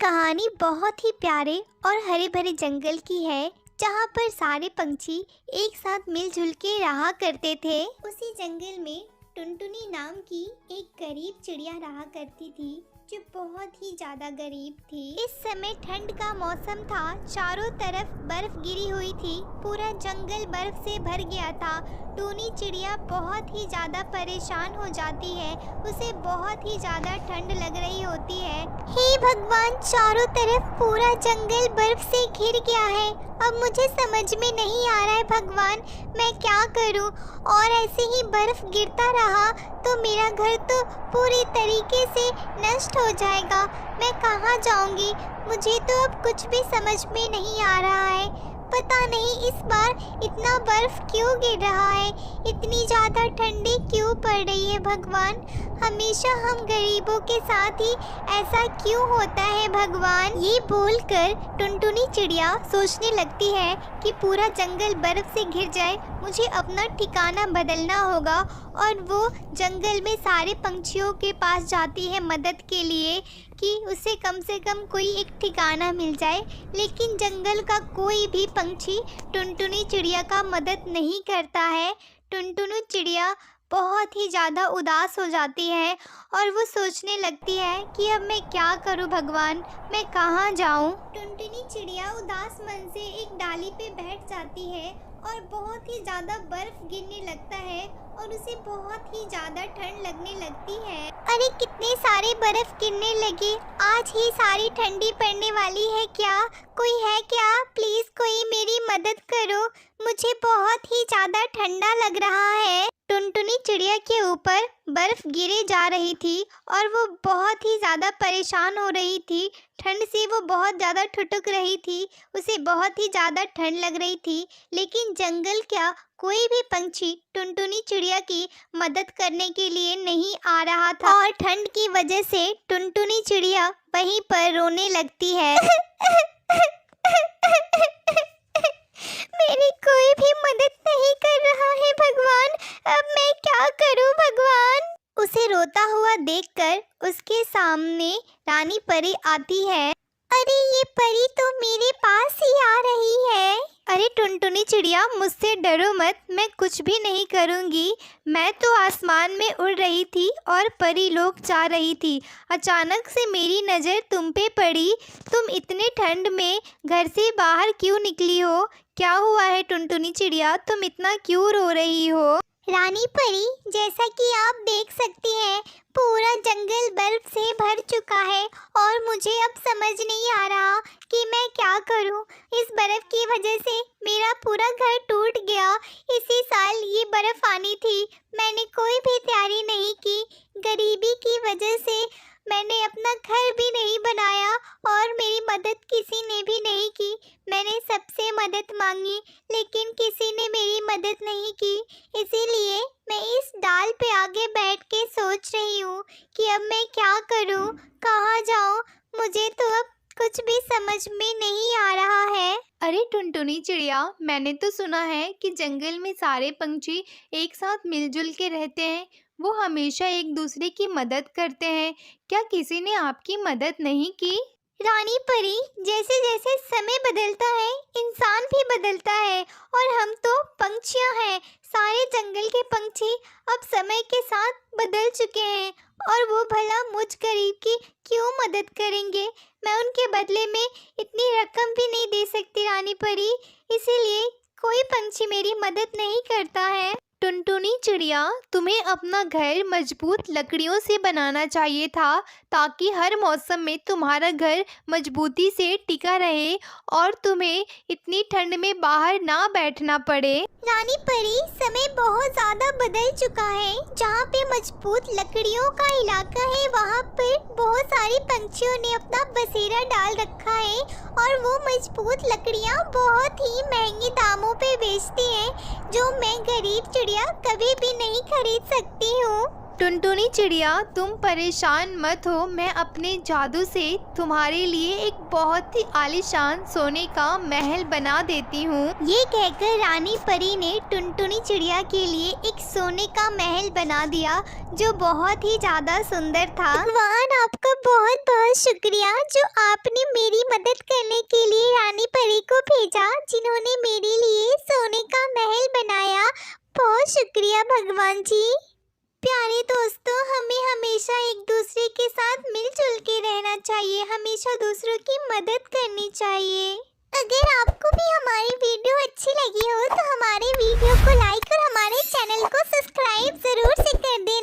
कहानी बहुत ही प्यारे और हरे भरे जंगल की है, जहाँ पर सारे पंछी एक साथ मिलजुल के रहा करते थे। उसी जंगल में टुनटुनी नाम की एक गरीब चिड़िया रहा करती थी, जो बहुत ही ज़्यादा गरीब थी। इस समय ठंड का मौसम था, चारों तरफ बर्फ गिरी हुई थी, पूरा जंगल बर्फ से भर गया था। टूनी चिड़िया बहुत ही ज़्यादा परेशान हो जाती है, उसे बहुत ही ज़्यादा ठंड लग रही होती है। हे भगवान, चारों तरफ पूरा जंगल बर्फ से घिर गया है। अब मुझे समझ में नहीं आ रहा है भगवान, मैं क्या करूं? और ऐसे ही बर्फ गिरता रहा तो मेरा घर तो पूरी तरीके से नष्ट हो जाएगा। मैं कहाँ जाऊंगी? मुझे तो अब कुछ भी समझ में नहीं आ रहा है। पता नहीं इस बार इतना बर्फ क्यों गिर रहा है, इतनी ज़्यादा ठंडी क्यों पड़ रही है भगवान? हमेशा हम गरीबों के साथ ही ऐसा क्यों होता है भगवान? ये बोलकर टुनटुनी चिड़िया सोचने लगती है कि पूरा जंगल बर्फ से घिर जाए, मुझे अपना ठिकाना बदलना होगा। और वो जंगल में सारे पंछियों के पास जाती है मदद के लिए कि उसे कम से कम कोई एक ठिकाना मिल जाए। लेकिन जंगल का कोई भी पंछी टुनटुनी चिड़िया का मदद नहीं करता है। टुनटुनी चिड़िया बहुत ही ज़्यादा उदास हो जाती है और वो सोचने लगती है कि अब मैं क्या करूं भगवान, मैं कहाँ जाऊं? टुनटुनी चिड़िया उदास मन से एक डाली पे बैठ जाती है और बहुत ही ज़्यादा बर्फ गिरने लगता है और उसे बहुत ही ज़्यादा ठंड लगने लगती है। अरे कितने सारे बर्फ गिरने लगे, आज ही सारी ठंडी पड़ने वाली है क्या? कोई है क्या? प्लीज़ कोई मेरी मदद करो, मुझे बहुत ही ज़्यादा ठंडा लग रहा है। टुनटुनी चिड़िया के ऊपर बर्फ गिरे जा रही थी और वो बहुत ही ज़्यादा परेशान हो रही थी। ठंड से वो बहुत ज़्यादा ठुठुक रही थी, उसे बहुत ही ज़्यादा ठंड लग रही थी। लेकिन जंगल क्या कोई भी पंछी टुनटुनी चिड़िया की मदद करने के लिए नहीं आ रहा था और ठंड की वजह से टुनटुनी चिड़िया वहीं पर रोने लगती है। मेरी कोई भी मदद नहीं कर रहा है भगवान, अब मैं क्या करूं भगवान? उसे रोता हुआ देखकर उसके सामने रानी परी आती है। अरे ये परी तो मेरे पास ही आ रही है। अरे टुनटुनी चिड़िया, मुझसे डरो मत, मैं कुछ भी नहीं करूँगी। मैं तो आसमान में उड़ रही थी और परी लोग जा रही थी। अचानक से मेरी नज़र तुम पे पड़ी। तुम इतने ठंड में घर से बाहर क्यों निकली हो? क्या हुआ है टुनटुनी चिड़िया, तुम इतना क्यों रो रही हो? रानी परी, जैसा कि आप देख सकती हैं, पूरा जंगल बर्फ से भर चुका है और मुझे अब समझ नहीं आ रहा कि मैं क्या करूं। इस बर्फ की वजह से मेरा पूरा घर टूट गया। इसी साल ये बर्फ आनी थी, मैंने कोई भी तैयारी नहीं की। गरीबी की वजह से मैंने अपना घर भी नहीं बनाया और मेरी मदद किसी ने भी नहीं की। मैंने सबसे मदद मांगी लेकिन किसी ने मेरी मदद नहीं की। इसीलिए मैं इस डाल पे आगे बैठ के सोच रही हूँ कि अब मैं क्या करूँ, कहाँ जाऊँ? मुझे तो अब कुछ भी समझ में नहीं आ रहा है। अरे टुनटुनी चिड़िया, मैंने तो सुना है कि जंगल में सारे पंछी एक साथ मिलजुल के रहते हैं, वो हमेशा एक दूसरे की मदद करते हैं। क्या किसी ने आपकी मदद नहीं की? रानी परी, जैसे जैसे समय बदलता है इंसान भी बदलता है और हम तो पंछियां हैं। सारे जंगल के पंछी अब समय के साथ बदल चुके हैं और वो भला मुझ गरीब की क्यों मदद करेंगे? मैं उनके बदले में इतनी रकम भी नहीं दे सकती रानी परी, इसीलिए कोई पंछी मेरी मदद नहीं करता है। टुनटुनी चिड़िया, तुम्हें अपना घर मजबूत लकड़ियों से बनाना चाहिए था, ताकि हर मौसम में तुम्हारा घर मजबूती से टिका रहे और तुम्हें इतनी ठंड में बाहर ना बैठना पड़े। रानी परी, समय बहुत ज़्यादा बदल चुका है। जहाँ पे मजबूत लकड़ियों का इलाका है, वहाँ पर बहुत सारे पंछियों ने अपना बसेरा डाल रखा है और वो मजबूत लकड़ियाँ बहुत ही महंगे दामों पे बेचती हैं, जो मैं गरीब चिड़िया कभी भी नहीं खरीद सकती हूँ। टुनटुनी चिड़िया, तुम परेशान मत हो, मैं अपने जादू से तुम्हारे लिए एक बहुत ही आलीशान सोने का महल बना देती हूँ। ये कहकर रानी परी ने टुनटुनी चिड़िया के लिए एक सोने का महल बना दिया जो बहुत ही ज्यादा सुंदर था। भगवान, आपका बहुत बहुत शुक्रिया जो आपने मेरी मदद करने के लिए रानी परी को भेजा, जिन्होंने मेरे लिए सोने का महल बनाया। बहुत शुक्रिया भगवान जी। प्यारे दोस्तों, हमें हमेशा एक दूसरे के साथ मिलजुल के रहना चाहिए, हमेशा दूसरों की मदद करनी चाहिए। अगर आपको भी हमारी वीडियो अच्छी लगी हो तो हमारे वीडियो को लाइक और हमारे चैनल को सब्सक्राइब जरूर से कर देना।